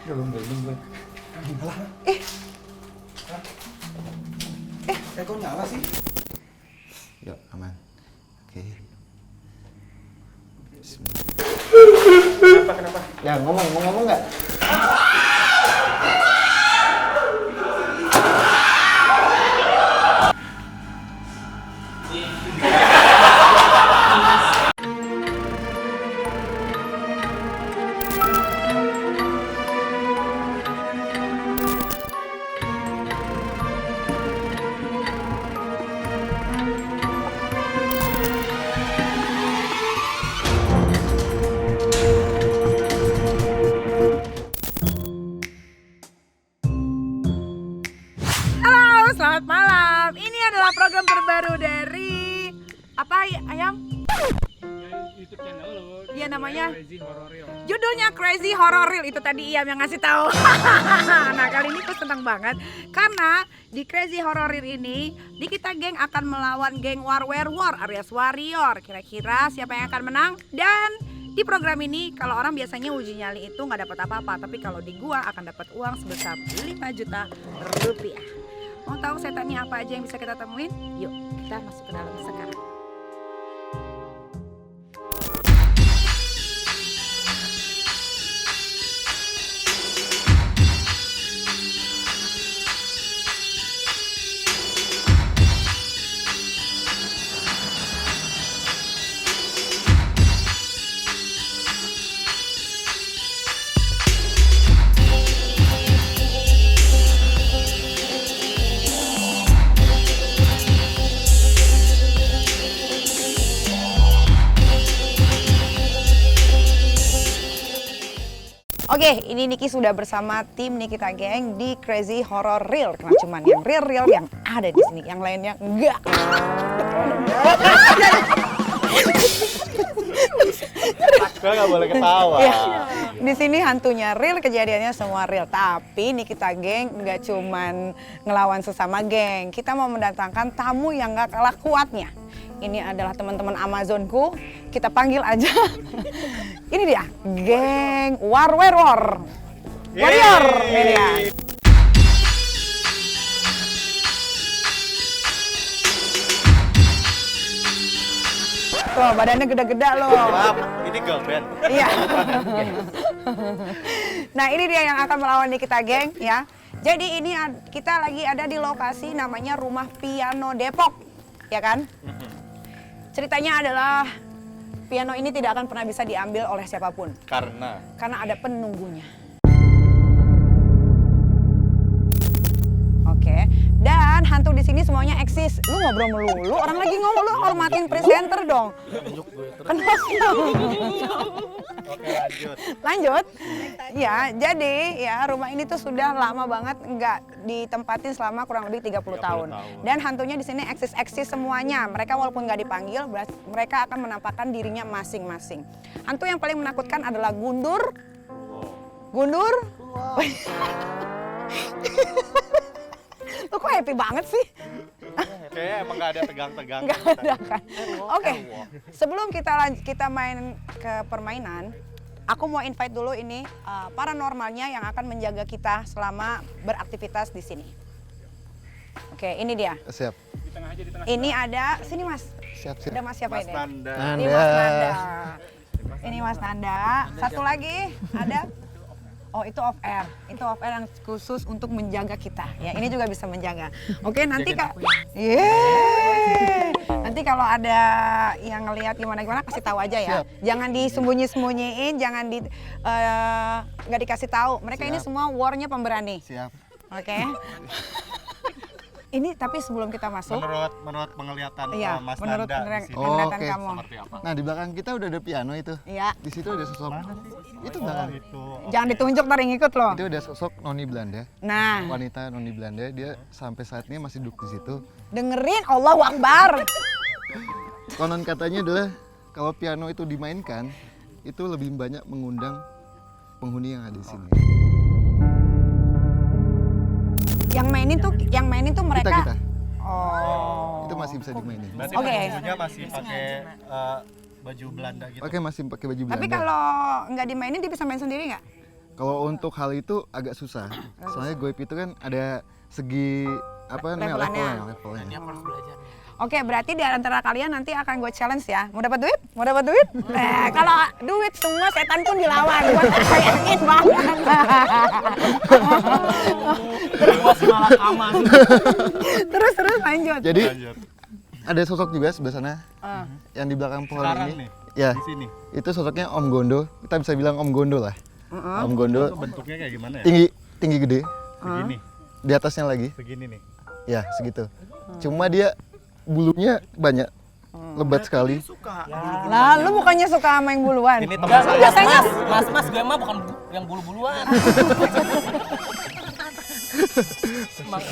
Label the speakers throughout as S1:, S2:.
S1: Belum gue. Nyala. Kok nyala sih?
S2: Yuk, aman. Oke. Bismillah.
S1: Kenapa?
S2: Ya, mau ngomong nggak?
S3: Selamat malam. Ini adalah program terbaru dari apa Ayam?
S4: YouTube channel lo.
S3: Iya namanya.
S4: Crazy Horror Reel.
S3: Judulnya Crazy Horror Reel. Itu tadi Iyam yang ngasih tahu. Nah kali ini aku senang banget karena di Crazy Horror Reel ini di kita geng akan melawan geng Werewolf alias Warrior. Kira-kira siapa yang akan menang? Dan di program ini kalau orang biasanya uji nyali itu nggak dapat apa-apa, tapi kalau di gua akan dapat uang sebesar 5 juta rupiah. Mau tahu setannya apa aja yang bisa kita temuin? Yuk kita masuk ke dalam sekarang. Oke, ini Niki sudah bersama tim Nikita Geng di Crazy Horror Reel. Karena cuman yang real yang ada di sini, yang lainnya enggak.
S2: Gue nggak boleh ketawa.
S3: Ya, di sini hantunya real, kejadiannya semua real. Tapi Nikita Geng nggak cuman ngelawan sesama geng. Kita mau mendatangkan tamu yang nggak kalah kuatnya. Ini adalah teman-teman Amazonku. Kita panggil aja. Ini dia, geng Warrior. Ini dia. Tuh, badannya gede-gede loh.
S2: Maaf, ini girl band.
S3: Iya. Nah, ini dia yang akan melawan Nikita Geng ya. Jadi ini kita lagi ada di lokasi namanya Rumah Piano Depok, ya kan? Ceritanya adalah piano ini tidak akan pernah bisa diambil oleh siapapun.
S2: Karena
S3: Karena ada penunggunya. Oke. Dan hantu di sini semuanya eksis. Lu ngobrol melulu, orang lagi ngomong, lu hormatin presenter dong. Kenapa?
S2: oke lanjut.
S3: Lanjut. Ya, jadi ya rumah ini tuh sudah lama banget nggak ditempatin selama kurang lebih 30 tahun. Dan hantunya di sini eksis semuanya. Mereka walaupun nggak dipanggil, mereka akan menampakkan dirinya masing-masing. Hantu yang paling menakutkan adalah Gundur. Gundur? Lu kok happy banget sih?
S2: Kayaknya emang nggak ada tegang-tegang.
S3: Nggak ada kan? Oke, sebelum kita main ke permainan, aku mau invite dulu ini paranormalnya yang akan menjaga kita selama beraktivitas di sini. Oke, ini dia.
S2: Siap.
S4: Di tengah aja, di tengah.
S3: Ini ada, sini Mas.
S2: Siap.
S3: Ada Mas siapa
S2: Mas
S3: ini?
S2: Nanda.
S3: Ini Mas Nanda. Ini Mas Nanda. Satu lagi ada. Oh, itu off air. Itu off air yang khusus untuk menjaga kita. Ya, ini juga bisa menjaga. Oke, nanti Kak. Yeay. Nanti kalau ada yang ngelihat gimana kasih tahu aja ya.
S2: Siap.
S3: Jangan disembunyi-sembunyiin, jangan nggak dikasih tahu. Mereka ini semua warnya pemberani.
S2: Siap.
S3: Oke. Ini tapi sebelum kita masuk,
S2: Menurut penglihatan
S3: iya,
S2: Mas
S3: menurut
S2: Nanda di sini.
S3: penglihatan
S2: Oke.
S3: kamu.
S2: Seperti apa?
S5: Nah di belakang kita udah ada piano itu.
S3: Iya.
S5: Di situ ada sosok. Itu belakang.
S2: Itu.
S3: Jangan ditunjuk ntar yang ikut loh.
S5: Itu ada sosok noni Belanda.
S3: Nah,
S5: Wanita noni Belanda. Dia sampai saat ini masih duduk di situ.
S3: dengerin Allahu Akbar.
S5: Konon katanya adalah kalau piano itu dimainkan, itu lebih banyak mengundang penghuni yang ada di sini.
S3: Yang mainin tuh mereka.
S5: Kita.
S3: Oh.
S5: Itu masih bisa dimainin.
S2: Berarti
S3: Oke.
S2: penunggunya masih pakai baju Belanda gitu.
S5: Oke, masih pakai baju Belanda.
S3: Tapi kalau nggak dimainin dia bisa main sendiri nggak?
S5: Kalau untuk hal itu agak susah. Soalnya goib itu kan ada segi apa namanya levelnya.
S6: Dia harus belajar.
S3: Oke, berarti di antara kalian nanti akan gue challenge ya. Mau dapat duit? Mau dapat duit? Nah, kalau duit semua setan pun dilawan. Gue yakin banget. Terus lanjut.
S5: Jadi
S2: Lanjut.
S5: ada sosok juga sebelah sana yang di belakang pohon
S2: Sekarang
S5: ini.
S2: nih,
S5: Ya,
S2: di sini.
S5: itu sosoknya Om Gondo. Kita bisa bilang Om Gondo lah. Om Gondo
S2: Itu bentuknya kayak gimana ya?
S5: tinggi gede.
S2: Begini,
S5: Di atasnya lagi,
S2: begini nih.
S5: ya segitu. Cuma dia bulunya banyak, lebat sekali.
S3: Lah, lu bukannya suka sama yang buluan?
S2: Ini teman saya.
S3: Biasanya
S6: Mas gue mah bukan yang bulu-buluan.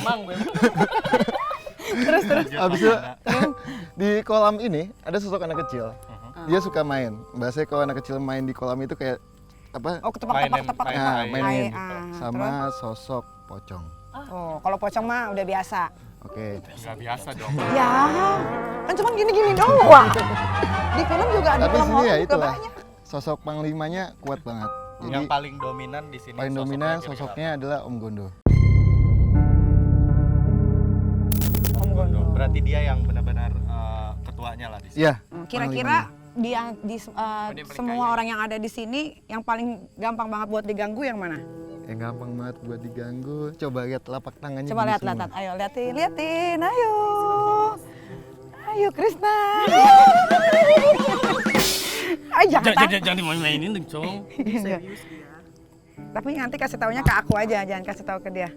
S6: Mang gue.
S3: terus.
S5: Habis itu di kolam ini ada sosok anak kecil. Dia suka main. Bahasanya kalau anak kecil main di kolam itu kayak apa?
S3: Oh, ketepak.
S5: Nah, mainin
S3: Terus?
S5: sama sosok pocong.
S3: Oh, kalau pocong mah udah biasa.
S5: Oke.
S2: Nggak biasa dong.
S3: Ya, kan cuma gini-gini doang. Di film juga ada
S5: Tapi
S3: film
S5: sini ya
S3: horor juga
S5: itulah.
S3: banyak.
S5: Sosok panglimanya kuat banget. Jadi
S2: Yang paling dominan di sini.
S5: paling dominan sosoknya adalah Om Gondo.
S3: Om Gondo.
S2: Berarti dia yang benar-benar ketuanya lah di sini.
S5: Iya.
S3: Kira-kira semua orang yang ada di sini yang paling gampang banget buat diganggu yang mana?
S5: Yang gampang banget buat diganggu. Coba lihat telapak tangannya.
S3: Coba
S5: gini
S3: lihat,
S5: semua.
S3: ayo liatin, ayo Krisna. Ay,
S6: Jangan dimainin dong, Cong.
S3: Tapi nanti kasih taunya ke aku aja, jangan kasih tahu ke dia.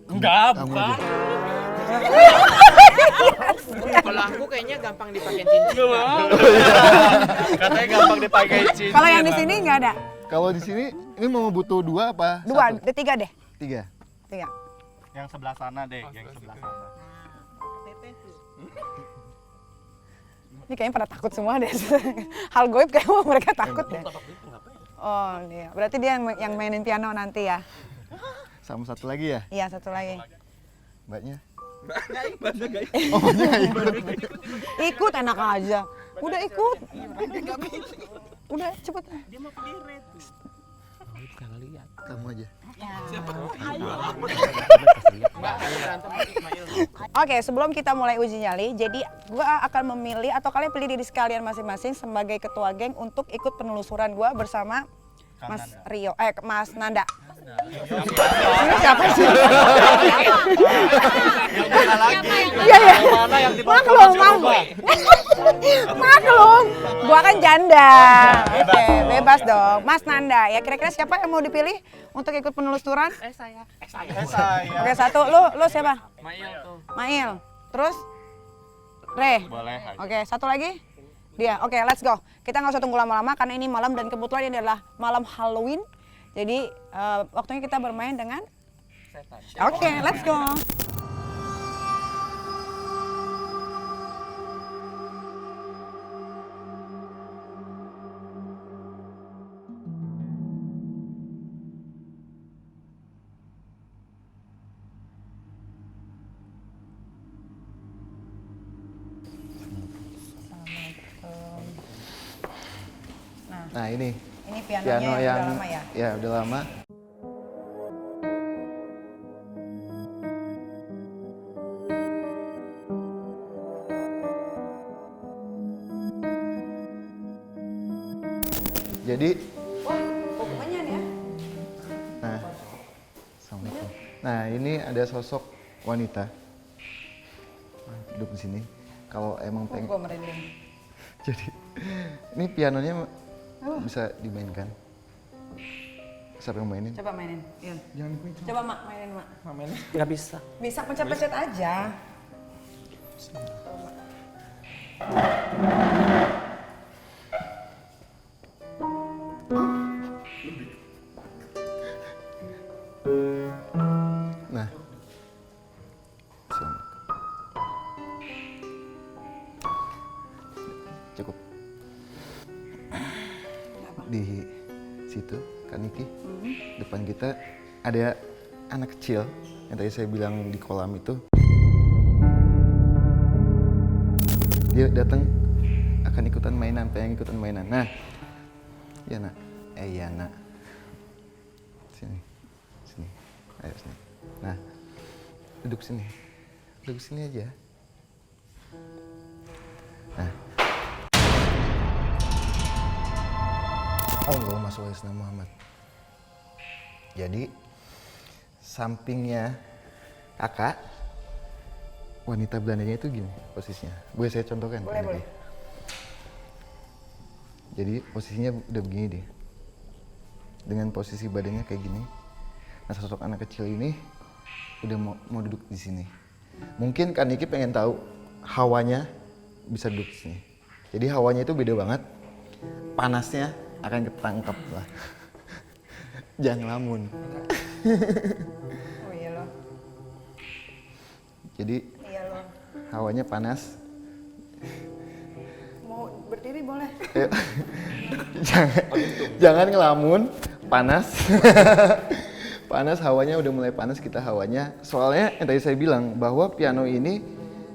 S6: Enggak,
S5: Kamu
S6: bukan.
S5: aja.
S7: Kalau aku kayaknya gampang dipakai cincin.
S2: Katanya gampang dipakai cincin.
S3: Kalau yang di sini nggak ada.
S5: Kalau di sini ini mau butuh 2 apa?
S3: Dua,
S5: 1?
S3: tiga deh.
S5: 3.
S3: Tiga.
S2: Yang sebelah sana deh, yang sebelah sana.
S3: Ini kayaknya pada takut semua deh. Hal goib kayaknya mereka takut deh. Oh, iya. Berarti dia yang mainin piano nanti ya?
S5: Sama satu lagi ya,
S3: Iya, satu lagi.
S5: mbaknya.
S3: Ikut enak aja. Udah ikut. Udah cepet.
S5: Kamu aja.
S3: Oke, sebelum kita mulai uji nyali, jadi gua akan memilih atau kalian pilih diri sekalian masing-masing sebagai ketua geng untuk ikut penelusuran gua bersama Mas Rio, Mas Nanda. Ini siapa sih?
S2: Yang mana lagi?
S3: Iya, iya.
S2: Yang mana yang di bawah
S3: Maklum,
S2: coba?
S3: maklum. Gua kan janda. Oke, bebas dong. Mas Nanda, ya kira-kira siapa yang mau dipilih untuk ikut penelusuran?
S7: Saya.
S2: Saya.
S3: Oke, satu. Lu siapa?
S7: Mail tuh.
S3: Mail. Terus? Re.
S2: Boleh aja.
S3: Oke, satu lagi? Dia. Oke, let's go. Kita nggak usah tunggu lama-lama karena ini malam dan kebetulan ini adalah malam Halloween. Jadi waktunya kita bermain dengan setan. Oke, let's go.
S5: Nah ini
S3: Ini pianonya
S5: piano
S3: yang
S5: yang
S3: udah lama ya?
S5: ya udah lama. Jadi,
S3: Wah, pokoknya nih ya.
S5: nah, assalamualaikum. Nah ini ada sosok wanita duduk di sini. Kalau emang pengen,
S3: Gua merinding.
S5: jadi ini pianonya bisa dimainkan. Siapa yang mainin?
S3: Coba mainin. Iya.
S1: Jangan dipencet.
S3: Coba Mak, mainin Mak.
S1: Mamain.
S7: Nggak bisa.
S3: Bisa pencet-pencet aja.
S5: Nah, cukup. Di situ, Kak Niki, depan kita ada anak kecil yang tadi saya bilang di kolam itu. Dia datang akan ikutan mainan, pengen ikutan mainan. Nah, ya nak, Iya nak. Sini. Sini. Ayo sini. Nah. Duduk sini. Duduk sini aja. Nah. Allahumma sholli ala Muhammad. Jadi sampingnya kakak, wanita Belandanya itu gini posisinya. Boleh saya contohkan?
S3: Boleh, boleh.
S5: Jadi posisinya udah begini deh. Dengan posisi badannya kayak gini. Nah, sosok anak kecil ini udah mau duduk di sini. Mungkin Kak Niki pengen tahu hawanya bisa duduk di sini. Jadi hawanya itu beda banget. Panasnya akan ketangkep lah. Jangan ngelamun.
S3: Oh iya loh.
S5: Jadi
S3: Iya loh.
S5: hawanya panas.
S3: Mau berdiri boleh.
S5: jangan ngelamun, panas. Panas, hawanya udah mulai panas kita hawanya. Soalnya yang tadi saya bilang bahwa piano ini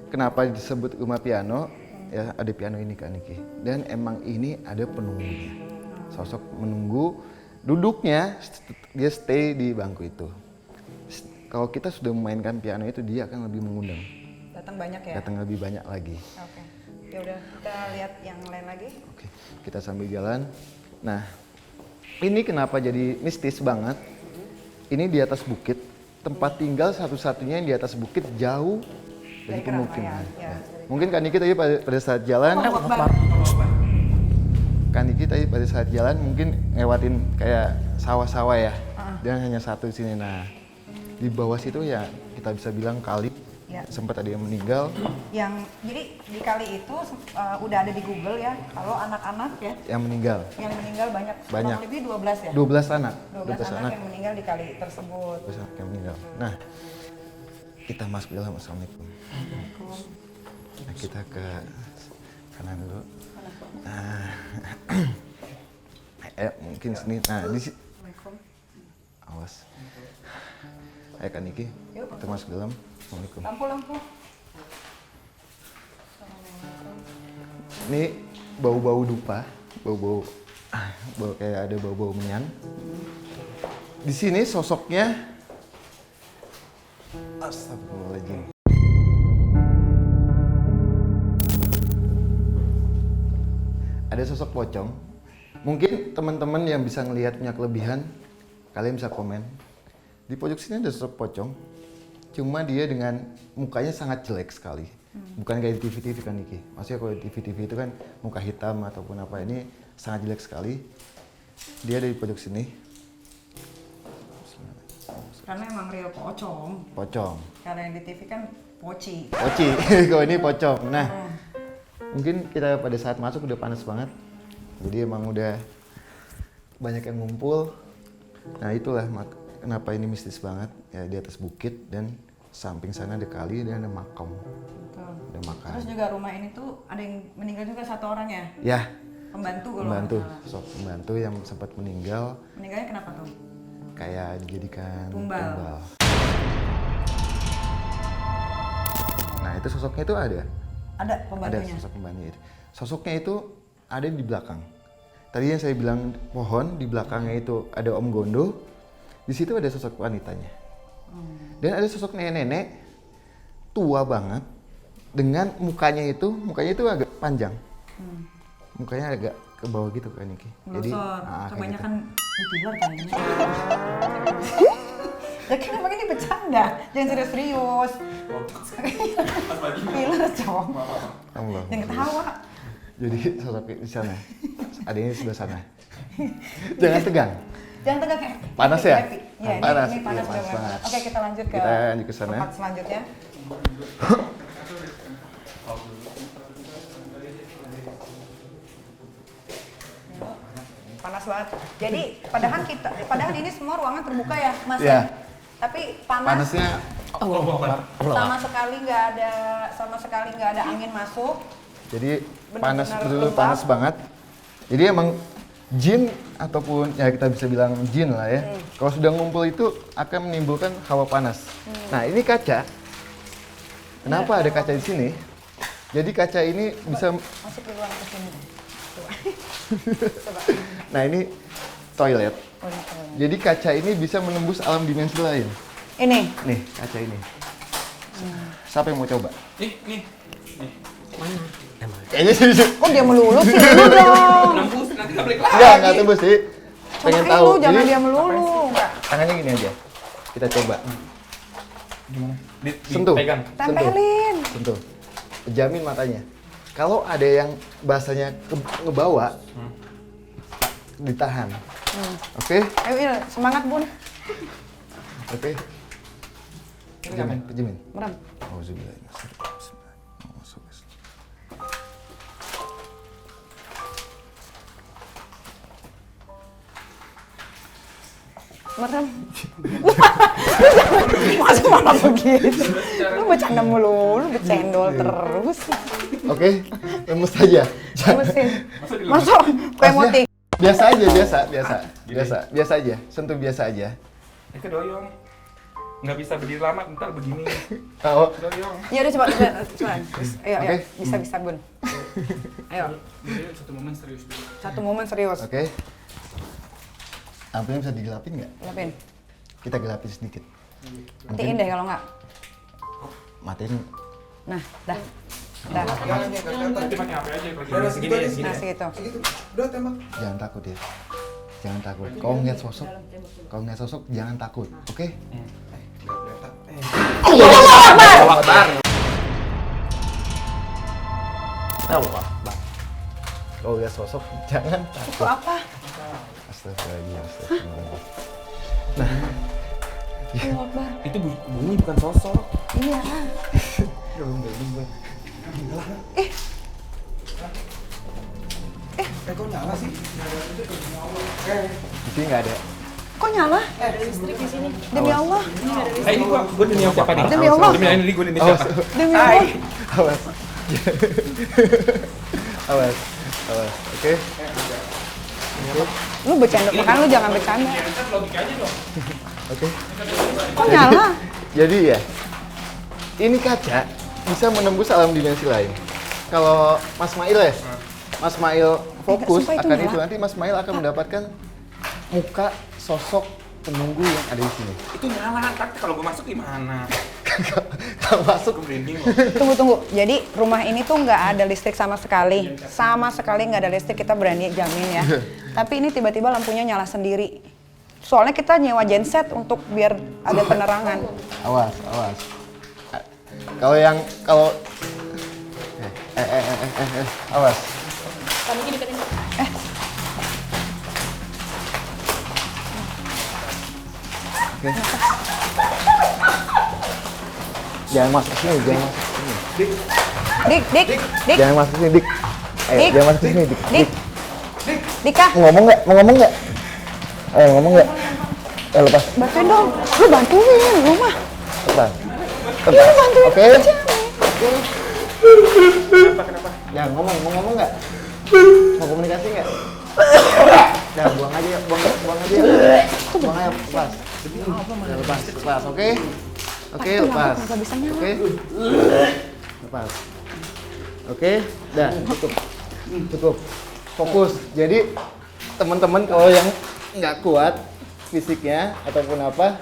S5: kenapa disebut rumah piano? Ya ada piano ini Kak Niki. Dan emang ini ada penunggunya. Sosok menunggu, duduknya dia stay di bangku itu. Kalau kita sudah memainkan piano itu dia akan lebih mengundang.
S3: Datang banyak ya?
S5: Datang lebih banyak lagi.
S3: Oke. Ya udah, kita lihat yang lain lagi.
S5: Oke, kita sambil jalan. Nah, ini kenapa jadi mistis banget? Ini di atas bukit, tempat tinggal satu-satunya yang di atas bukit jauh dari pemukiman.
S3: Ya.
S5: Mungkin Kak Niki tadi pada saat jalan, Kak Niki tadi pada saat jalan mungkin lewatin kayak sawah-sawah ya, dan hanya satu di sini. Nah, di bawah situ ya kita bisa bilang kali.
S3: Ya.
S5: Sempat ada yang meninggal.
S3: Jadi di kali itu udah ada di Google ya. Kalau anak-anak ya
S5: Yang meninggal.
S3: yang meninggal banyak.
S5: Banyak.
S3: Kurang lebih 12 ya.
S5: 12 anak.
S3: 12 anak yang meninggal di kali tersebut.
S5: 12 anak yang meninggal. Nah, kita masuk dalam. Assalamualaikum. Nah, kita ke kanan dulu. Nah, mungkin sini. Nah, di sini. Awas. Ayo Kak Niki, kita masuk dalam. Assalamualaikum.
S3: Lampu.
S5: Ini bau-bau dupa, bau kayak ada bau-bau menyan. Di sini sosoknya, astagfirullahaladzim. Ada sosok pocong. Mungkin teman-teman yang bisa ngelihat punya kelebihan, kalian bisa komen. Di pojok sini ada sosok pocong. Cuma dia dengan mukanya sangat jelek sekali. Bukan kayak di TV-TV kan Niki. Maksudnya kalau di TV-TV itu kan muka hitam ataupun apa, ini sangat jelek sekali. Dia ada di pojok sini.
S3: Karena emang real pocong.
S5: Pocong.
S3: Karena yang di TV kan poci.
S5: Poci. Kalau ini pocong. Nah, mungkin kita pada saat masuk udah panas banget. Jadi emang udah banyak yang ngumpul. Nah, itulah kenapa ini mistis banget. Ya di atas bukit dan samping sana ada kali dan ada makam.
S3: Betul.
S5: Ada makam.
S3: Terus juga rumah ini tuh ada yang meninggal juga satu orang ya?
S5: Ya,
S3: Pembantu kalau
S5: pembantu.
S3: nggak salah.
S5: Sosok pembantu yang sempat meninggal.
S3: Meninggalnya kenapa tuh?
S5: Kayak dijadikan
S3: Tumbal.
S5: Nah itu sosoknya itu ada.
S3: Ada pembantunya?
S5: Ada sosok pembantunya itu. Sosoknya itu ada di belakang. Tadi yang saya bilang pohon, di belakangnya itu ada Om Gondo. Di situ ada sosok wanitanya. Dan ada sosok nenek-nenek tua banget dengan mukanya itu agak panjang. Mukanya agak ke bawah gitu kan Niki. Jadi
S3: kebanyakan di luar kan ini. Ya kan emang ini bercanda, jangan serius-serius. Pilar cowok.
S5: Allah.
S3: Jangan ketawa.
S5: Jadi sosok di sana. Ada yang di sebelah sana. Jangan tegang.
S3: Jangan tegang kayak
S5: Panas
S3: happy,
S5: ya?
S3: happy. Ya,
S5: Panas.
S3: ini panas
S5: Iya, panas
S3: banget.
S5: banget.
S3: Oke, kita lanjut ke
S5: Kita lanjut ke sana.
S3: tempat selanjutnya. Panas banget. Jadi padahal ini semua ruangan terbuka ya, Mas.
S5: Iya.
S3: Tapi panas.
S5: Panasnya
S3: sama sekali nggak ada angin masuk.
S5: jadi
S3: Benar-benar
S5: panas betul,
S3: lembab.
S5: panas banget. Jadi emang jin ataupun ya kita bisa bilang jin lah ya. Kalau sudah ngumpul itu akan menimbulkan hawa panas. Nah, ini kaca. Kenapa ada kaca di sini? Jadi kaca ini bisa
S3: Masuk duluan ke sini. Coba.
S5: Nah, ini toilet.
S3: Oh, di toilet.
S5: Jadi kaca ini bisa menembus alam dimensi lain.
S3: Ini.
S5: Nih, kaca ini. Siapa yang mau coba?
S1: Nih.
S5: Kayaknya sih.
S3: Kok dia melulu sih? Lu dong.
S1: Nembus, nanti nggak balik lagi.
S5: Enggak tembus sih. Pengen
S3: Cobain
S5: tahu.
S3: lu, jangan
S5: Jadi,
S3: dia melulu.
S5: tangannya gini aja. Kita coba.
S1: Gimana?
S5: Sentuh.
S1: Pegang.
S3: Tempelin.
S5: Sentuh. Pejamin matanya. Kalau ada yang bahasanya ngebawa, ditahan. Oke?
S3: Ayo, Il, semangat Bun.
S5: Oke. Pejamin, pejamin.
S3: Merem.
S5: Auzubillah.
S3: Merem. Masa malah begitu? Lu bercanda mulu, lu bercendol terus.
S5: Oke, lemes aja.
S3: Mesin. Masuk ke emotik.
S5: Biasa aja, biasa aja. Sentuh biasa aja.
S1: Itu doyong. Nggak bisa berdiri lama, ntar begini.
S5: Oh,
S1: Doyong.
S3: Ya udah coba. Ayo,
S5: Oke.
S3: bisa Bun. Ayo,
S4: Jadi satu momen serius dulu.
S3: satu momen serius.
S5: oke. Lampunya bisa digelapin nggak?
S3: Lapin.
S5: Kita gelapin sedikit.
S3: Matiin deh kalau nggak.
S5: Matiin.
S3: Nah, dah. Dah.
S1: Nanti pakai HP aja kalau segini ya, segini.
S3: Nah, segitu.
S1: Udah tembak.
S5: Jangan takut ya. Jangan takut. Kalau ngeliat sosok, jangan takut. Oke? Kalau lihat sosok, jangan
S3: Itu
S5: takut.
S3: apa?
S5: Astagfirullah.
S3: Allahu Akbar.
S1: Itu bunyi bukan sosok.
S3: Iya.
S1: Kok nyala sih?
S5: Di sini nggak ada.
S3: Kok nyala? Ada listrik di sini. Demi Allah.
S1: Ini gua demi siapa nih?
S3: Demi Allah.
S1: Demi ini gua demi siapa?
S3: Demi Allah.
S5: Awas. Awas. Oke?
S3: Lu bercanda, makanya lu jangan bercanda.
S1: Logikanya dong.
S5: Oke.
S3: Kok nyala?
S5: Jadi ya, ini kaca bisa menembus alam dimensi lain. Kalau Mas Mail ya, Mas Mail fokus
S3: sumpah itu
S5: akan
S3: nyala.
S5: itu, nanti Mas Mail akan mendapatkan muka sosok penunggu yang ada di sini.
S1: Itu nyala, tapi kalau gua masuk gimana?
S5: Kalau masuk,
S1: Merinding loh.
S3: Tunggu. Jadi rumah ini tuh nggak ada listrik sama sekali. Sama sekali nggak ada listrik, kita berani jamin ya. Tapi ini tiba-tiba lampunya nyala sendiri. Soalnya kita nyewa genset untuk biar ada penerangan.
S5: awas. Kalau awas. Oke. Jangan masuk sini,
S3: Dik.
S5: Jangan masuk sini, Dik. Ayo,
S3: Dik.
S5: jangan masuk sini, Dik.
S3: Dika,
S5: Mau ngomong nggak? Ayo, ngomong nggak? Lepas.
S3: bantuin dong. Lu bantuin, lu mah.
S5: Lepas.
S3: Iya, lu bantuin.
S5: Oke.
S1: Kenapa?
S5: Jangan ngomong, mau ngomong nggak? Mau komunikasi nggak? Nah, buang aja ya, buang aja. Buang aja, lepas. Ya, lepas, oke? Oke, lepas.
S3: Nggak bisa nyala.
S5: Oke? Lepas. Oke, dah, cukup. Fokus. Jadi, teman-teman kalau yang nggak kuat fisiknya ataupun apa,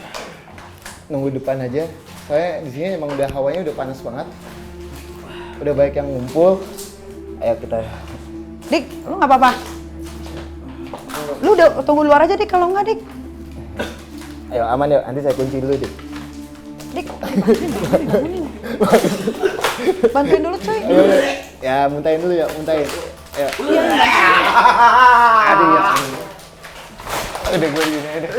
S5: nunggu depan aja. Soalnya di sini emang udah hawanya udah panas banget. Udah banyak yang ngumpul. Ayo kita.
S3: Dik, lu nggak apa-apa. Lu udah tunggu luar aja Dik, kalau nggak Dik.
S5: Ayo aman yuk, nanti saya kunci dulu, Dik.
S3: Dik, bantuin dulu cuy.
S5: Ayo, ya muntahin dulu ya, muntahin. Ayo.
S3: Iya,
S5: Aduh ya. Udah gue gini, udah.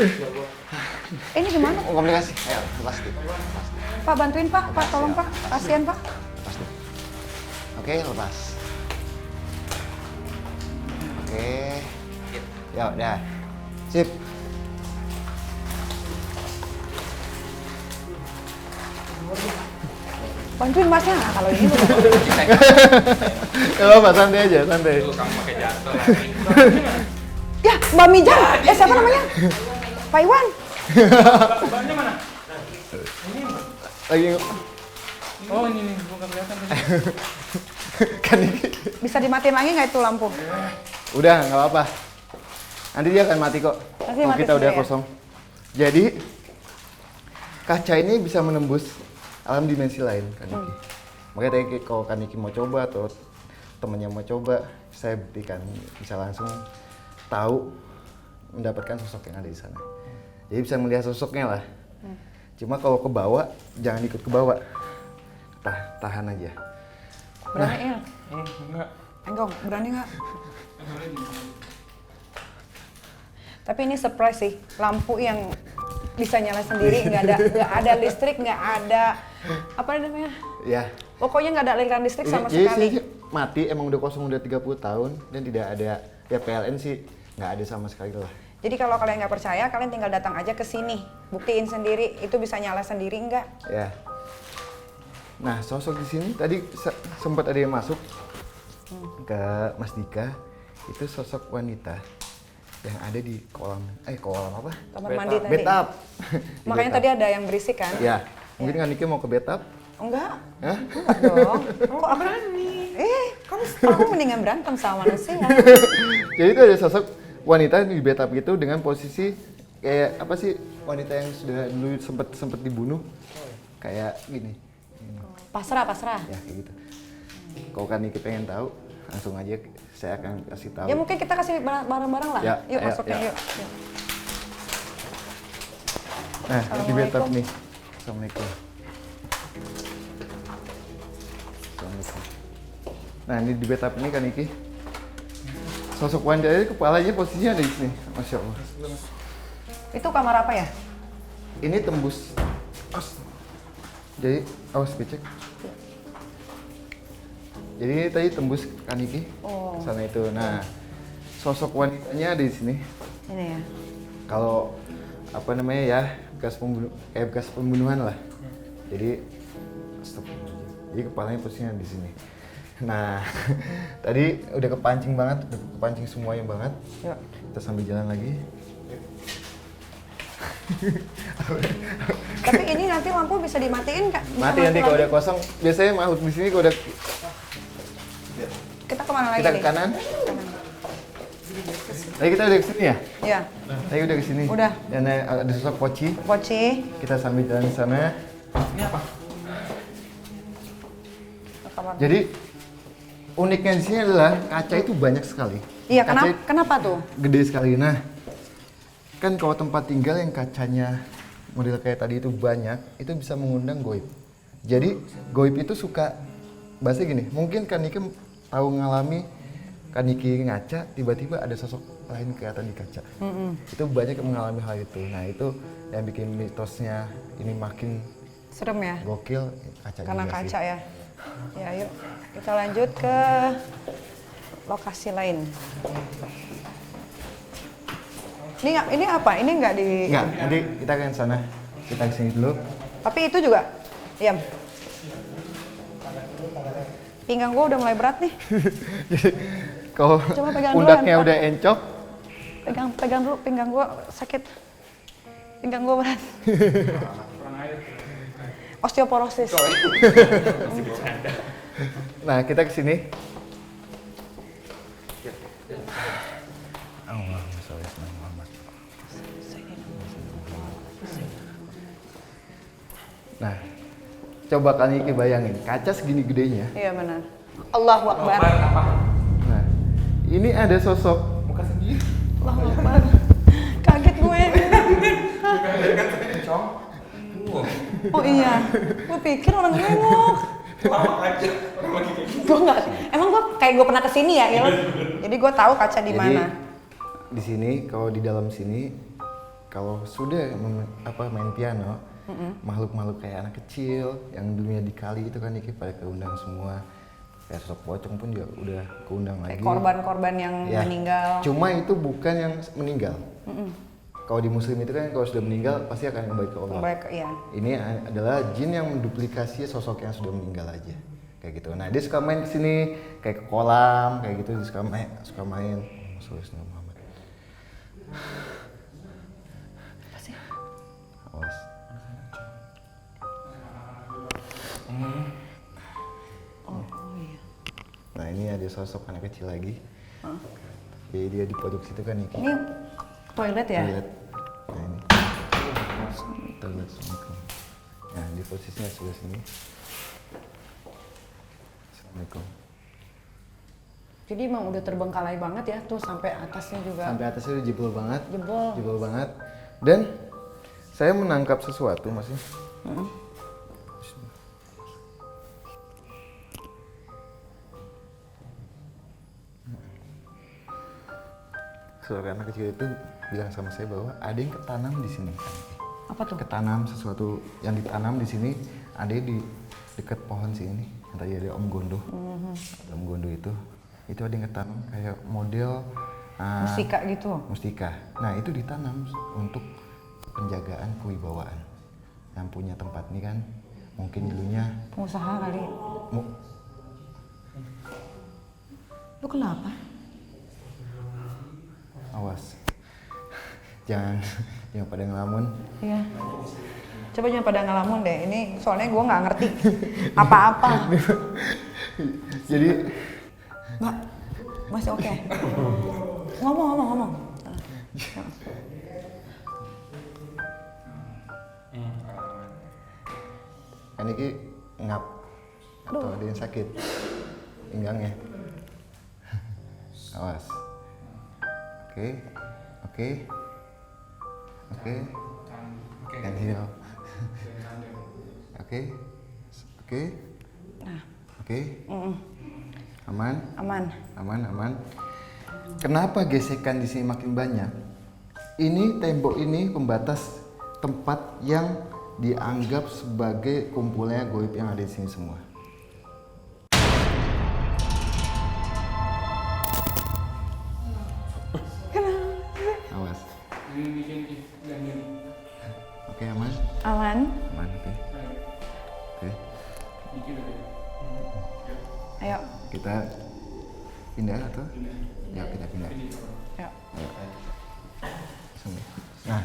S3: ini gimana?
S5: Mau komunikasi? Ayo, lepas, Dik.
S3: Pak bantuin Pak, tolong Pak, kasihan Pak.
S5: Lepas, Dik. Oke, lepas. Oke. Ya udah. Sip.
S3: Bantuin Masnya, nah kalau ini lu
S5: Ya apa, santai aja, santai.
S1: Kamu pakai jatuh.
S3: ya, Mbak Mijan, siapa namanya? Pak Iwan.
S1: Bannya mana?
S5: Lagi
S1: Oh ini nih, gua nggak kelihatan tadi.
S5: kan ini.
S3: Bisa dimatiin lagi nggak itu lampu?
S5: Udah, nggak apa-apa. Nanti dia akan mati kok.
S3: Nanti
S5: Kalau
S3: mati
S5: kita udah
S3: sendiri ya?
S5: kosong. Jadi kaca ini bisa menembus alam dimensi lain kan Niki. Makanya tadi kalau kan Niki mau coba atau temennya mau coba, saya buktikan bisa langsung tahu mendapatkan sosok yang ada di sana. Jadi bisa melihat sosoknya lah. Cuma kalau ke bawah jangan ikut ke bawah. Tahan aja.
S3: Berani Il?
S1: Enggak.
S3: Enggak, berani nggak? Tapi ini surprise sih, lampu yang bisa nyala sendiri, nggak ada listrik, nggak ada apa namanya?
S5: Ya.
S3: Pokoknya nggak ada aliran listrik sama
S5: Jadi
S3: sekali.
S5: sih mati emang udah kosong udah 30 tahun dan tidak ada ya PLN sih nggak ada sama sekali lah.
S3: Jadi kalau kalian nggak percaya, kalian tinggal datang aja ke sini, buktiin sendiri itu bisa nyala sendiri nggak?
S5: Ya. Nah sosok di sini tadi sempat ada yang masuk ke Mas Dika, itu sosok wanita yang ada di kolam apa?
S3: Kamar mandi tadi.
S5: Bathtub. Di
S3: Makanya
S5: bathtub.
S3: tadi ada yang berisik kan?
S5: Ya, mungkin kan Niki mau ke bathtub?
S3: Enggak.
S5: Hah?
S3: Enggak dong. Kok berani? Kamu mendingan berantem sama manusia.
S5: Jadi itu ada sosok wanita di bathtub gitu dengan posisi kayak apa sih wanita yang sudah dulu sempat dibunuh kayak gini.
S3: Pasrah.
S5: Ya kayak gitu. Kalau kan Niki pengen tahu, langsung aja saya akan kasih tahu.
S3: Ya mungkin kita kasih bareng-bareng lah.
S5: Ya,
S3: Yuk
S5: ayo,
S3: masuknya
S5: ya.
S3: yuk.
S5: Nah, di bathtub nih. Assalamualaikum. Assalamualaikum. Nah, ini di bathtub ini kan Niki. Sosok wanita ini kepalanya posisinya ada di sini. Masya Allah.
S3: Itu kamar apa ya?
S5: Ini tembus. Jadi, awas becek. Jadi ini tadi tembus kan Niki.
S3: Oh.
S5: Sana itu. Nah, sosok wanitanya ada di sini.
S3: Ini ya.
S5: Kalau apa namanya ya, bekas pembunuhan lah. Jadi jadi kepalanya posisinya di sini. Nah, tadi udah kepancing banget, udah kepancing semuanya banget.
S3: Yuk.
S5: Kita sambil jalan lagi.
S3: Tapi ini nanti lampu bisa dimatiin Kak? Bisa
S5: Mati nanti kalau
S3: lagi?
S5: udah kosong. Biasanya makhluk di sini kalau udah
S3: Kita kemana lagi
S5: kita ke
S3: nih?
S5: kanan. Tadi kita udah ke sini ya?
S3: Iya.
S5: Tadi udah ke sini.
S3: Udah.
S5: Dan ada sosok Poci.
S3: Poci.
S5: Kita sambil jalan ke sana.
S1: Ini apa?
S3: Ke kamar.
S5: Jadi uniknya di sini adalah kaca itu banyak sekali.
S3: Iya,
S5: Kaca
S3: kenapa tuh?
S5: gede sekali. Nah, kan kalau tempat tinggal yang kacanya model kayak tadi itu banyak, itu bisa mengundang goib. Jadi goib itu suka bahasa gini, mungkin kan Niki tahu ngalami kan Niki ngaca, tiba-tiba ada sosok lain kelihatan di kaca. Itu banyak yang mengalami hal itu. Nah itu yang bikin mitosnya ini makin
S3: Serem ya?
S5: gokil kaca
S3: Karena
S5: juga
S3: kaca
S5: sih.
S3: ya. Ya yuk kita lanjut ke lokasi lain. Ini apa? Ini nggak di.
S5: Enggak, nanti kita ke sana. Kita ke sini dulu.
S3: Tapi itu juga. Diam. Pinggang gua udah mulai berat nih.
S5: Kalau
S3: Coba pegang
S5: pundaknya
S3: dulu,
S5: udah encok,
S3: Pegang dulu, pinggang gua sakit. Pinggang gua berat. Osteoporosis.
S5: nah kita ke sini. Allahumma sholli ala Muhammad. Nah, coba kalian Niki bayangin, kaca segini gedenya.
S3: Iya benar. Allahu Akbar.
S1: Apa?
S5: Nah, ini ada sosok
S1: Muka sendiri.
S3: Allahu Akbar. Kaget gue.
S1: Wow.
S3: Oh iya. Gue pikir orang nengok.
S1: Lama aja. Orang lagi kayak gitu.
S3: Gue nggak. Emang gue pernah kesini ya, Il? Jadi gue tahu kaca di
S5: Jadi,
S3: mana.
S5: di sini kalau di dalam sini kalau sudah main piano, makhluk-makhluk kayak anak kecil yang dulunya di kali itu kan Niki pada keundang semua. Kayak sosok pocong pun juga udah keundang lagi.
S3: Kayak korban-korban yang
S5: Ya,
S3: meninggal.
S5: Cuma itu bukan yang meninggal. Kalau di muslim itu kan kalau sudah meninggal pasti akan kembali ke Allah.
S3: Baik, iya.
S5: Ini adalah jin yang menduplikasi sosok yang sudah meninggal aja. Kayak gitu. Nah, dia suka main ke sini kayak ke kolam, kayak gitu dia suka main. Muhammad.
S3: Apa sih?
S5: Awas.
S3: Oh iya.
S5: Nah, ini ada sosok anak kecil lagi. Jadi dia di pojok situ kan Niki.
S3: Ini toilet ya?
S5: Toilet. Nah ini. Toilet Assalamualaikum. Nah di posisinya sebelah sini. Assalamualaikum.
S3: Jadi emang udah terbengkalai banget ya tuh sampai atasnya juga.
S5: Sampai atasnya udah jebol banget.
S3: Jebol.
S5: Jebol banget. Dan saya menangkap sesuatu Mas ya. Seorang anak kecil itu bilang sama saya bahwa ada yang ketanam di sini.
S3: Apa tuh?
S5: Ketanam sesuatu yang ditanam di sini, ada di dekat pohon sini. Yang tadi ada Om Gondo. Om Gondo itu ada yang ketanam kayak model
S3: Mustika gitu.
S5: mustika. Nah itu ditanam untuk penjagaan kewibawaan. Yang punya tempat ini kan mungkin dulunya
S3: Pengusaha kali. Lu kenapa?
S5: Awas, jangan pada ngelamun.
S3: Iya. Coba jangan pada ngelamun deh. Ini soalnya gue nggak ngerti apa-apa.
S5: Jadi
S3: Mbak, masih oke. Ngomong.
S5: kan ini ngap atau ada yang sakit pinggangnya. Awas. Oke. Inhale. Oke.
S3: Nah.
S5: Oke. Aman.
S3: Aman.
S5: Kenapa gesekan di sini makin banyak? Ini tembok ini pembatas tempat yang dianggap sebagai kumpulnya goib yang ada di sini semua. Awas. Oke, aman. Oke.
S3: Ayo.
S5: Kita pindah atau? Ya, kita pindah.
S3: Ayo.
S5: Sini. Nah,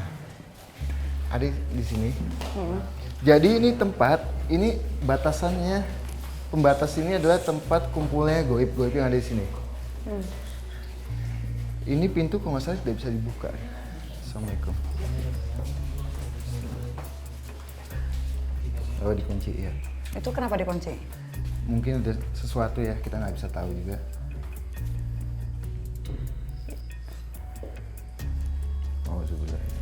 S5: ada di sini. Jadi ini tempat, ini batasannya, pembatas ini adalah tempat kumpulnya goib-goib yang ada di sini. Ini pintu kalau nggak salah tidak bisa dibuka. Assalamualaikum. Oh, dikunci ya.
S3: Itu kenapa dikunci?
S5: Mungkin ada sesuatu ya, kita nggak bisa tahu juga. Oh, sebelah ini.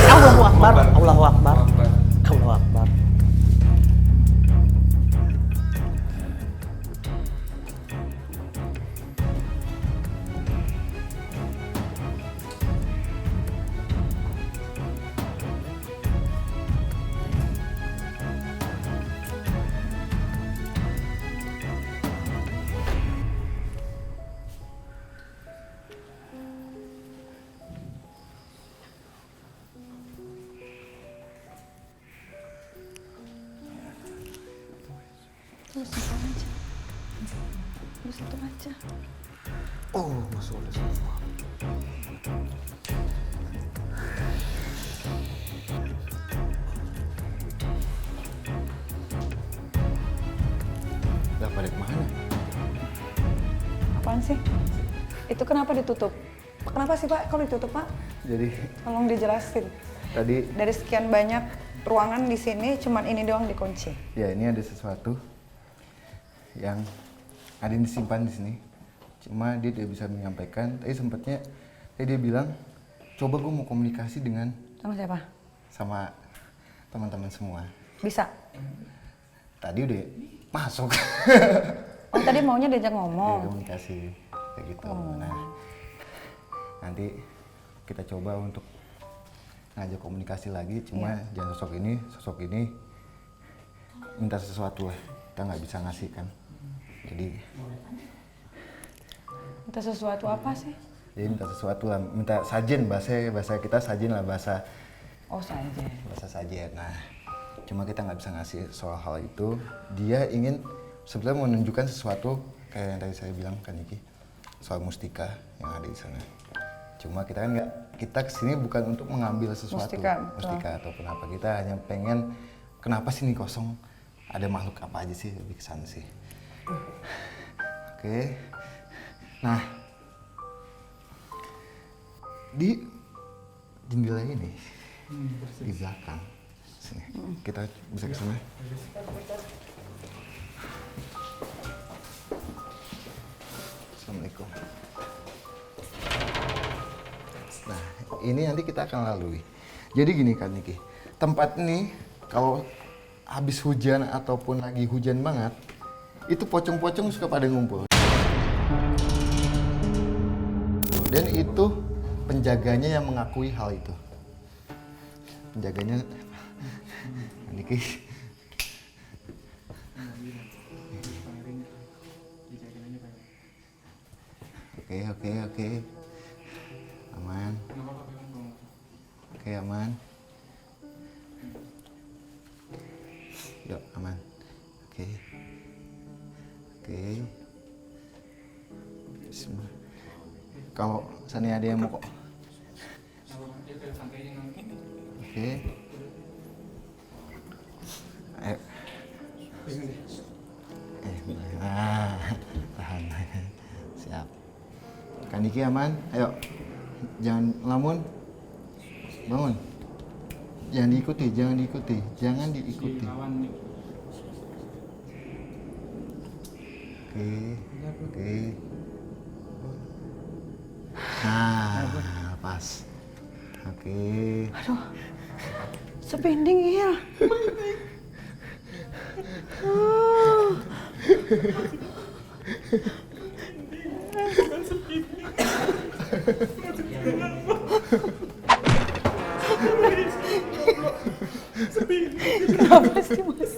S6: Allahu Akbar. Allahu Akbar. Allahu Akbar.
S3: Terus itu aja.
S5: Oh, masuk udah semua. Udah pada kemana?
S3: Apaan sih? Itu kenapa ditutup? Kenapa sih Pak kalau ditutup Pak?
S5: Jadi
S3: Tolong dijelasin.
S5: tadi
S3: Dari sekian banyak ruangan di sini, cuman ini doang dikunci.
S5: ya ini ada sesuatu yang ada yang disimpan di sini. Cuma dia tidak bisa menyampaikan. Tadi sempatnya dia bilang, coba gue mau komunikasi dengan
S3: Sama siapa?
S5: sama teman-teman semua.
S3: Bisa.
S5: Tadi udah masuk.
S3: Oh tadi maunya diajak
S5: Dia
S3: ngomong.
S5: komunikasi kayak gitu. Nah, nanti kita coba untuk ngajak komunikasi lagi. Cuma jangan sosok ini minta sesuatu lah. Kita nggak bisa ngasih kan. Jadi
S3: Minta sesuatu apa sih?
S5: minta sesuatu lah, minta sajen, bahasa kita sajen lah, bahasa
S3: Oh saja.
S5: sajen. Nah, cuma kita nggak bisa ngasih soal hal itu. Dia ingin sebenarnya menunjukkan sesuatu kayak yang tadi saya bilang kan Niki. soal mustika yang ada di sana. Cuma kita kan nggak, kita kesini bukan untuk mengambil sesuatu mustika ataupun apa. Kita hanya pengen kenapa sih ini kosong, ada makhluk apa aja sih, lebih ke sana sih. Oke. Nah, di jendela ini di belakang sini kita bisa ke sana. Assalamualaikum. Nah, ini nanti kita akan lalui. Jadi gini kan Niki, tempat ini kalau habis hujan ataupun lagi hujan banget, itu pocong-pocong suka pada ngumpul. Dan itu penjaganya yang mengakui hal itu. Penjaganya Niki. Oke. Aman. Oke, aman. Yuk, aman. Oke. Bismillah. Kalau sana ada yang mau kok. Oke. Ayo. Tahan. Siap. Kak Niki aman? Ayo. Jangan lamun. Bangun. Jangan diikuti. Oke. Nah, pas. Oke.
S3: Aduh, sepending Il. Kenapa sih Mas?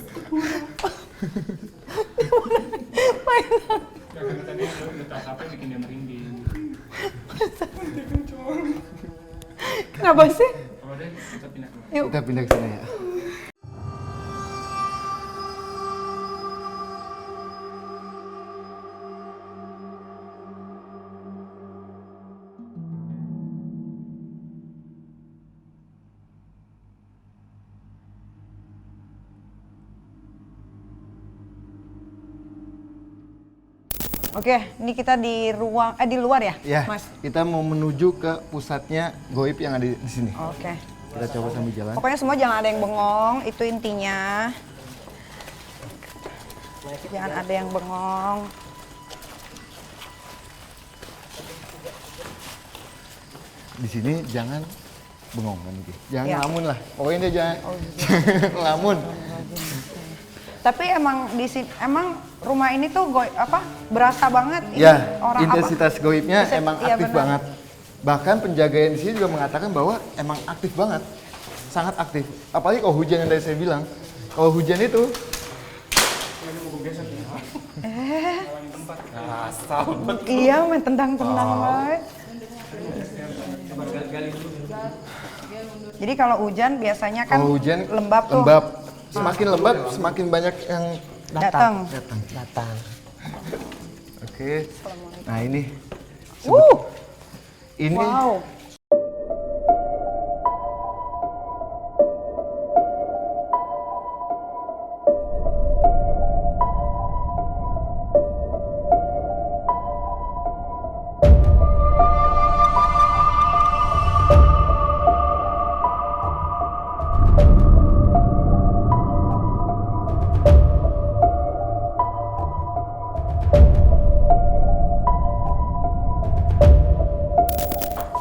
S4: Karena tadi udah tahu apa yang bikin dia merinding.
S3: Kenapa sih?
S4: Kalau deh kita pindah ke
S3: Yuk.
S5: Kita pindah ke sana ya.
S3: Oke, ini kita di ruang di luar ya,
S5: Ya,
S3: Mas?
S5: kita mau menuju ke pusatnya goib yang ada di sini.
S3: Oke.
S5: Kita coba sambil jalan.
S3: Pokoknya semua jangan ada yang bengong, itu intinya. Jangan ada yang bengong.
S5: Di sini jangan bengong kan gitu. Jangan
S3: Ya.
S5: ngelamun lah. Pokoknya dia jangan ngelamun.
S3: Tapi emang di sini emang rumah ini tuh berasa banget ini
S5: Ya,
S3: orang
S5: intensitas goibnya emang
S3: iya,
S5: aktif
S3: benar.
S5: banget. Bahkan penjaga yang di sini juga mengatakan bahwa emang aktif banget. Sangat aktif. Apalagi kalau hujan yang tadi saya bilang. Kalau hujan itu
S3: Iya, main tendang-tendang banget. Jadi kalau hujan biasanya kan
S5: kalau hujan
S3: lembab tuh.
S5: Semakin lembab, semakin banyak yang
S3: Datang.
S6: Datang.
S5: Oke. Nah, ini. Ini
S3: Wow.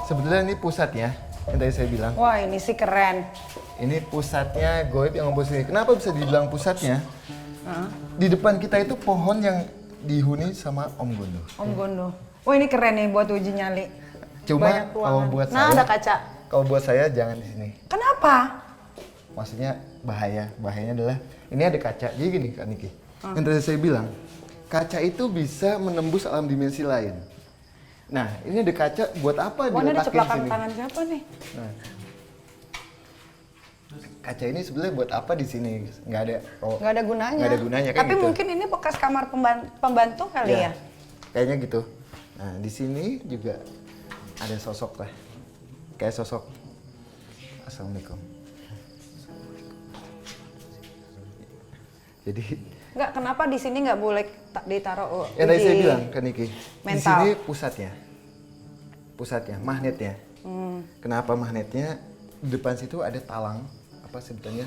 S5: sebetulnya ini pusatnya yang tadi saya bilang.
S3: Wah, ini sih keren.
S5: Ini pusatnya goib yang ngumpul sini. Kenapa bisa dibilang pusatnya? Di depan kita itu pohon yang dihuni sama Om Gondo.
S3: Om Gondo. Oh, ini keren nih buat uji nyali.
S5: Cuma
S3: Banyak ruangan.
S5: kalau buat
S3: Nah,
S5: saya,
S3: ada kaca.
S5: kalau buat saya jangan di sini.
S3: Kenapa?
S5: Maksudnya bahaya. Bahayanya adalah ini ada kaca. Jadi gini Kak Niki. Yang tadi saya bilang, kaca itu bisa menembus alam dimensi lain. Nah, ini ada kaca buat apa
S3: Wah, ini ada
S5: diletakin
S3: ceplakan
S5: sini?
S3: tangan siapa nih?
S5: Nah, kaca ini sebenarnya buat apa di sini? Nggak ada.
S3: Nggak ada gunanya.
S5: Nggak ada gunanya kan
S3: Tapi
S5: gitu.
S3: mungkin ini bekas kamar pembantu kali ya?
S5: Kayaknya gitu. Nah, di sini juga ada sosok lah. Kayak sosok. Assalamualaikum. Jadi
S3: Enggak, kenapa di sini nggak boleh ditaruh
S5: yang tadi saya bilang kan Niki, di
S3: mental.
S5: sini pusatnya, magnetnya. Kenapa magnetnya? Di depan situ ada talang, apa sebetulnya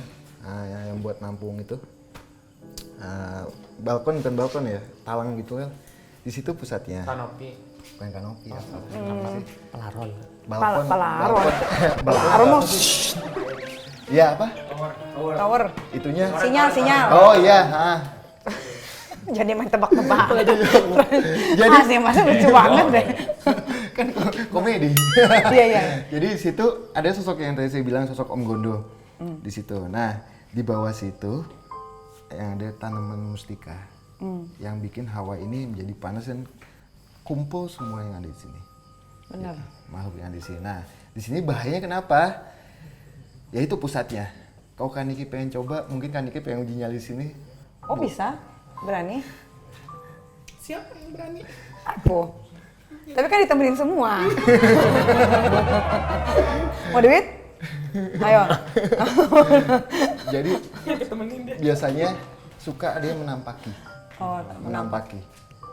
S5: yang buat nampung itu. Balkon bukan balkon ya, talang gitu kan. Di situ pusatnya.
S7: Kanopi.
S5: Bukan kanopi apa sih?
S6: Pelaron.
S5: Balkon.
S3: Palaron.
S5: Balkon.
S3: Palaron mau
S5: Iya apa?
S3: tower.
S5: Itunya.
S3: Sinyal.
S5: Oh iya.
S3: Jadi main tebak-tebak.
S5: Jadi
S3: Masih masa lucu banget deh.
S5: kan komedi.
S3: Iya.
S5: Jadi di situ ada sosok yang tadi saya bilang, sosok Om Gondo di situ. Nah, di bawah situ yang ada tanaman mustika yang bikin hawa ini menjadi panas dan kumpul semua yang ada di sini.
S3: Benar.
S5: Gitu, makhluk yang ada di sini. Nah, di sini bahayanya kenapa? Ya itu pusatnya. Kalau Kak Niki pengen coba, mungkin Kak Niki pengen uji nyali di sini.
S3: Oh bisa? Berani?
S7: Siapa yang berani?
S3: Aku. Tapi kan ditemenin semua. Mau duit? Ayo.
S5: Jadi biasanya suka ada yang menampaki.
S3: Oh,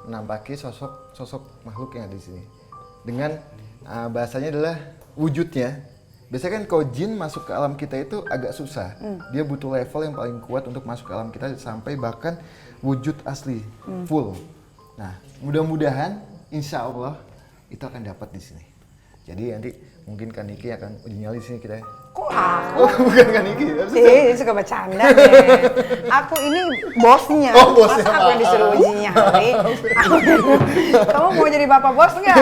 S5: Menampaki sosok makhluk yang ada di sini. Dengan bahasanya adalah wujudnya. Biasanya kan kalau jin masuk ke alam kita itu agak susah. Dia butuh level yang paling kuat untuk masuk ke alam kita sampai bahkan wujud asli, full. Nah, mudah-mudahan insya Allah itu akan dapat di sini. Jadi nanti mungkin Kak Niki akan uji nyali di sini kita.
S3: kok aku?
S5: Oh, bukan Kak Niki.
S3: Suka bercanda deh. Aku ini bosnya.
S5: Oh, bosnya.
S3: Masa aku yang disuruh uji nyali? Kamu mau jadi bapak bos nggak?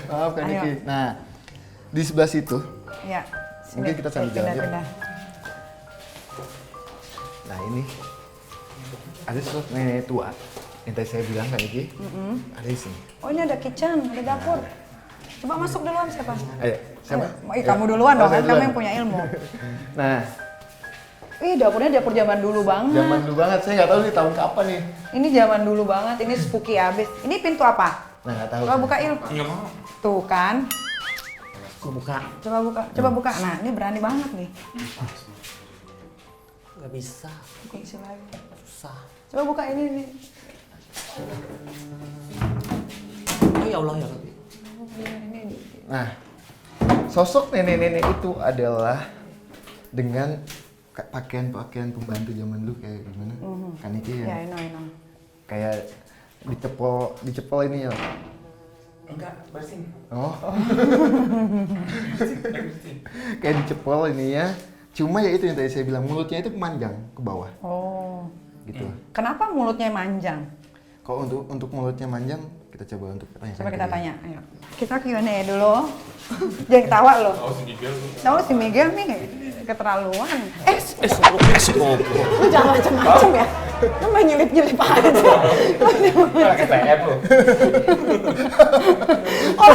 S5: Maaf Kak
S3: Ayo.
S5: Niki. Nah, di sebelah situ.
S3: Ya.
S5: Mungkin kita sambil jalan yuk.
S3: Pindah.
S5: Nah ini ada sosok nenek tua yang tadi saya bilang Kak Niki. Ada di sini.
S3: Oh ini ada kitchen, ada dapur. Coba masuk duluan siapa?
S5: Ayo, siapa?
S3: Kamu duluan dong,
S5: saya
S3: kan kamu
S5: duluan.
S3: yang punya ilmu.
S5: Nah,
S3: Dapurnya dapur zaman dulu banget.
S5: zaman dulu banget. Saya nggak tahu nih tahun kapan nih.
S3: Ini zaman dulu banget, ini spooky abis. Ini pintu apa?
S5: Nah, nggak tahu.
S3: Coba buka Il.
S1: Nggak mau.
S3: Tuh kan.
S6: Aku buka.
S3: Coba buka. Nah ini berani banget nih.
S6: Nggak bisa.
S3: Kunci lagi.
S6: Susah.
S3: Coba buka ini nih.
S6: Oh ya Allah ya Rabbi.
S5: Nah, sosok nenek-nenek itu adalah dengan pakaian-pakaian pembantu zaman dulu kayak gimana? Kak Niki
S3: Ya,
S5: ya.
S3: I know.
S5: Kayak dicepol ini ya.
S1: Enggak, bersin.
S5: Oh. Kayak dicepol ininya. Cuma ya itu yang tadi saya bilang, mulutnya itu memanjang ke bawah
S3: Oh.
S5: gitu.
S3: Kenapa mulutnya manjang?
S5: Kalau untuk mulutnya manjang, kita coba untuk tanya.
S3: Coba kita tanya. Ayo. Kita Q&A dulu. Jangan ketawa loh.
S1: Oh, si Miguel.
S3: Tahu si Miguel nih keterlaluan. Lu jangan macam-macam ya. Lu main nyelip-nyelip aja.
S1: Nah, KTM loh.
S3: Oh,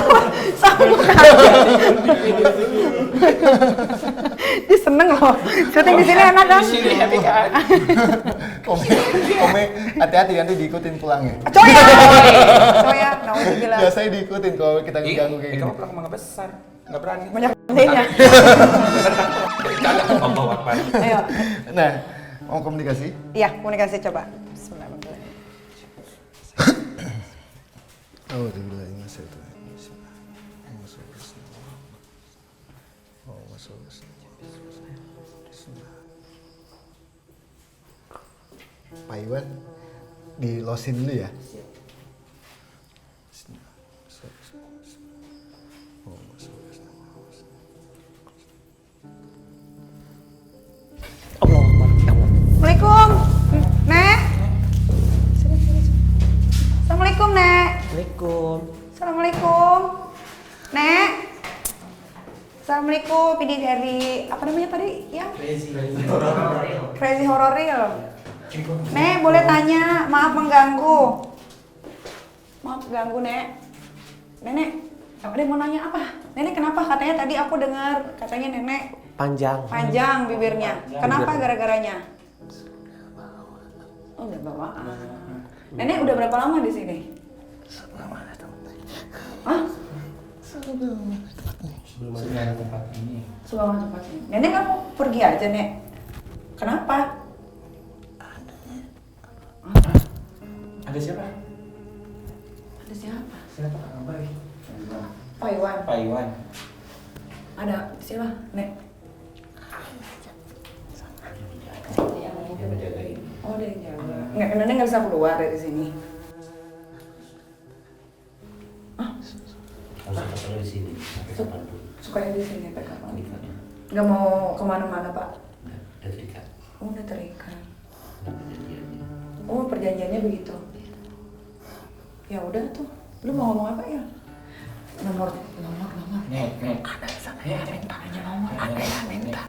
S3: sama dia seneng loh. Syuting di sini enak kan?
S7: Di sini happy kan?
S5: Kome, hati-hati nanti diikutin pulangnya.
S3: Coya, nauzubillah.
S5: Biasanya diikutin kalau kita diganggu kayak gini.
S1: Kamu pernah kemana besar? Nggak berani.
S3: Banyak bandenya.
S1: Bercanda. Allahu Akbar.
S3: Ayo.
S5: Nah, mau komunikasi?
S3: Iya, komunikasi coba. Bismillahirrahmanirrahim.
S5: Oh, alhamdulillah ini saya tuh. Pak Iwan dilosin dulu ya.
S6: Allah Akbar. Ya Allah.
S3: Assalamualaikum. Nek. Assalamualaikum, Nek.
S6: Assalamualaikum.
S3: Assalamualaikum. Nek. Assalamualaikum. Ini dari apa namanya tadi? Yang Crazy Horror Reel. Nek, boleh tanya? Maaf mengganggu. Maaf ganggu, Nek. Nenek, ada yang mau nanya apa? Nenek kenapa? Katanya tadi aku dengar katanya nenek
S6: Panjang.
S3: bibirnya. Kenapa gara-garanya? Oh, udah bawaan. Nenek udah berapa lama di sini?
S5: Selama
S4: Sebenarnya tempat ini.
S3: Sebelum tempat ini. Nenek kan mau pergi aja, Nek. Kenapa?
S4: Ada siapa?
S3: Ada siapa?
S4: Siapa Kak Abai?
S3: Pak Iwan.
S4: Pak Iwan.
S3: Ada siapa, Nek?
S6: Yang menjaga ini.
S3: Oh, dia yang jaga. Nenek nggak bisa keluar dari sini.
S6: Harus ketemu di sini. Sampai kapanpun.
S3: Sukanya di sini sampai kapan?
S6: Nikahnya.
S3: Nggak mau kemana-mana, Pak?
S6: Udah terikat.
S3: Oh, udah terikat.
S6: Udah perjanjiannya.
S3: Oh, perjanjiannya begitu. Ya udah tuh. Lu mau ngomong apa ya? Nomor.
S4: Nek.
S3: Ada di sana yang minta aja nomor. Ada yang minta.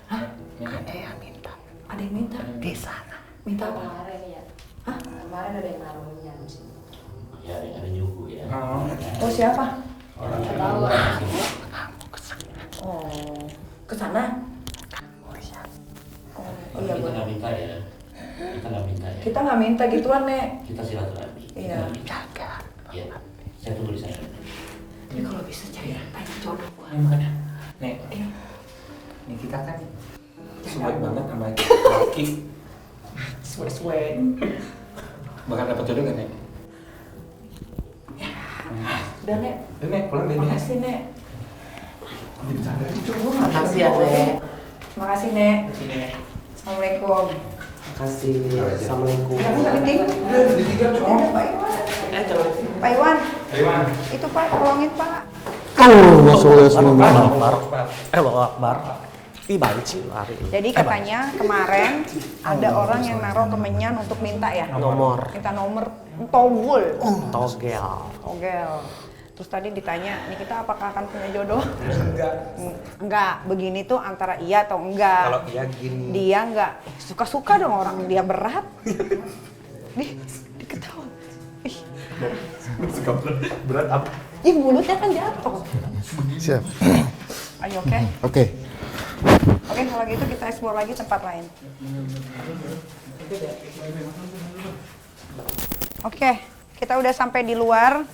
S3: Hah? Ada yang minta. Ada yang minta di sana. Minta apa?
S8: Kemarin ya.
S3: Hah?
S8: Kemarin ada yang naruhnya di sini.
S6: Ya ada nyugu ya.
S3: Oh, siapa?
S6: Orang
S8: Nggak
S6: yang
S8: tahu.
S3: Oh, ke sana? Oh iya,
S6: kita
S3: boleh.
S6: nggak minta ya. Kita nggak minta ya.
S3: Kita nggak minta gituan, Nek.
S6: Kita silaturahmi.
S3: Iya.
S6: Iya. Saya tunggu di sana.
S3: Ini kalau bisa cari tanya jodoh gua.
S4: Mana? Nek.
S3: Iya.
S4: Nih kita kan sulit banget sama laki. Suwe. Bakal dapat jodoh nggak Nek?
S3: Udah, Nek.
S4: Nek pulang deh Nek.
S3: Makasih, Nek.
S8: Makasih ya, Nek.
S3: Makasih, Nek.
S4: Sini Nek.
S3: Assalamualaikum.
S6: Makasih. Assalamualaikum.
S3: Kamu nggak penting? Ada Pak Iwan. Pak Iwan,
S4: Pak Iwan.
S3: itu Pak, tolongin Pak.
S6: Allahu Akbar. Ih banci lari.
S3: Jadi katanya kemarin ada orang yang naruh kemenyan untuk minta ya?
S6: Nomor.
S3: Minta nomor togel.
S6: Togel.
S3: Togel. Terus tadi ditanya, nih kita apakah akan punya jodoh?
S4: Enggak.
S3: Enggak, begini tuh antara iya atau enggak.
S4: Kalau iya gini.
S3: Dia enggak suka-suka dong orang dia berat. Diketahui. Ih,
S4: Suka berat apa?
S3: ih mulutnya kan jatuh.
S5: Siap.
S3: Ayo, oke?
S5: Oke.
S3: Oke, kalau gitu kita explore lagi tempat lain. Oke, kita udah sampai di luar.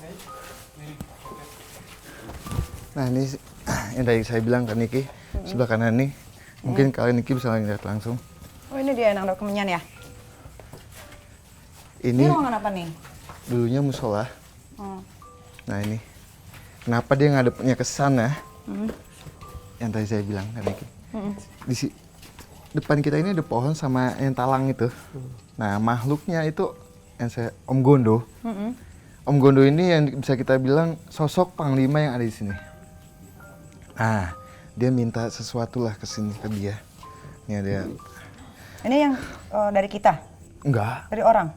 S5: Nah ini yang tadi saya bilang kan Niki, sebelah kanan nih. Mungkin kalian Niki bisa lihat langsung.
S3: Oh, ini dia yang naruh kemenyan ya? Ini
S5: Ini
S3: ruangan apa nih?
S5: dulunya musola.
S3: Hmm.
S5: Nah ini, kenapa dia ngadepnya ke sana? Yang tadi saya bilang kan Niki. Depan kita ini ada pohon sama yang talang itu. Nah makhluknya itu yang saya Om Gondo. Om Gondo ini yang bisa kita bilang sosok panglima yang ada di sini. Nah, dia minta sesuatu lah ke sini ke dia. Ini ada
S3: Ini yang dari kita?
S5: enggak,
S3: Dari orang?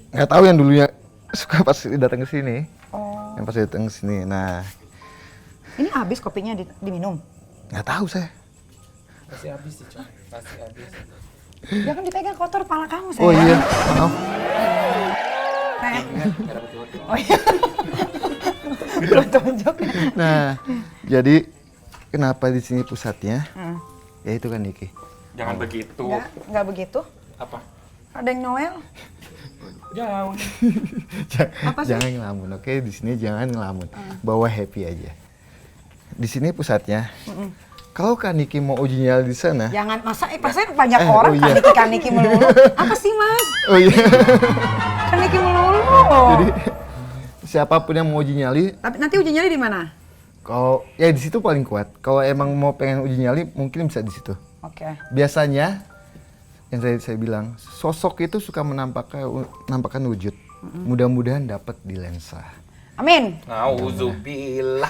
S5: nggak tahu yang dulunya suka pas datang ke sini.
S3: Oh.
S5: Yang pas datang ke sini. Nah,
S3: Ini habis kopinya diminum?
S5: nggak tahu saya.
S4: Pasti habis sih, Cok. Pasti habis.
S3: Jangan dipegang kotor kepala kamu, sayang.
S5: Oh iya, maaf.
S3: Oh iya. Gua tunjuk.
S5: Nah, jadi kenapa di sini pusatnya? Ya itu kan Niki.
S4: Jangan begitu.
S3: Enggak begitu.
S4: Apa?
S3: Ada yang Noel?
S4: Jauh. Apa sih?
S5: Jangan ngelamun, oke? Di sini jangan ngelamun. Bawa happy aja. Di sini pusatnya. Kalau Kak Niki mau uji nyali di sana,
S3: Jangan, masa banyak orang
S5: oh iya.
S3: Kaniki melulu. Apa sih, Mas?
S5: oh iya.
S3: Kaniki melulu.
S5: Jadi siapapun yang mau uji nyali,
S3: Tapi nanti uji nyali di mana?
S5: kalau ya di situ paling kuat. Kalau emang mau pengen uji nyali, mungkin bisa di situ.
S3: Oke.
S5: Biasanya yang saya bilang, sosok itu suka menampakkan wujud. Mudah-mudahan dapat di lensa.
S3: Amin.
S4: Nauzubillah.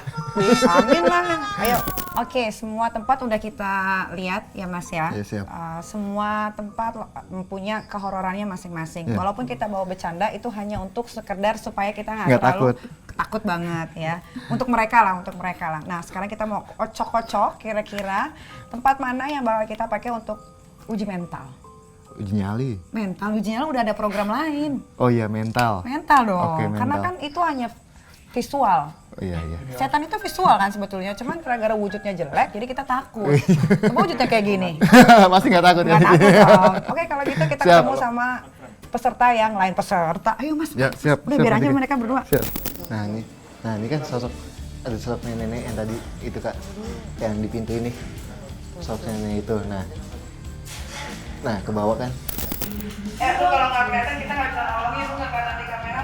S3: Amin lah. Ayo. Oke, semua tempat udah kita lihat ya Mas ya.
S5: Ya, siap.
S3: Semua tempat punya kehororannya masing-masing.
S5: Ya.
S3: Walaupun kita bawa bercanda itu hanya untuk sekedar supaya kita
S5: Nggak
S3: nggak terlalu
S5: takut.
S3: takut banget ya. Untuk mereka lah. Nah sekarang kita mau kocok-kocok kira-kira tempat mana yang bakal kita pakai untuk uji mental.
S5: Uji nyali.
S3: Mental, uji nyali udah ada program lain.
S5: Oh iya, mental.
S3: Mental dong.
S5: Oke, mental.
S3: Karena kan itu hanya visual.
S5: Oh iya, iya.
S3: Setan itu visual kan sebetulnya, cuman gara-gara wujudnya jelek jadi kita takut. Coba wujudnya kayak gini.
S5: Pasti nggak takut
S3: Nggak
S5: ya?
S3: takut dong. Oke, kalau gitu kita
S5: Siap.
S3: ketemu sama peserta yang lain. Peserta, ayo Mas.
S5: Ya, siap.
S3: Udah
S5: siap,
S3: biar aja
S5: Niki.
S3: mereka berdua.
S5: Siap. Nah ini kan sosok ada slop nenek yang tadi itu kak, yang di pintu ini, slop nenek itu. Nah ke bawah kan.
S3: Lu kalau nggak kelihatan kita nggak bisa nolongin, lu nggak kelihatan di kamera.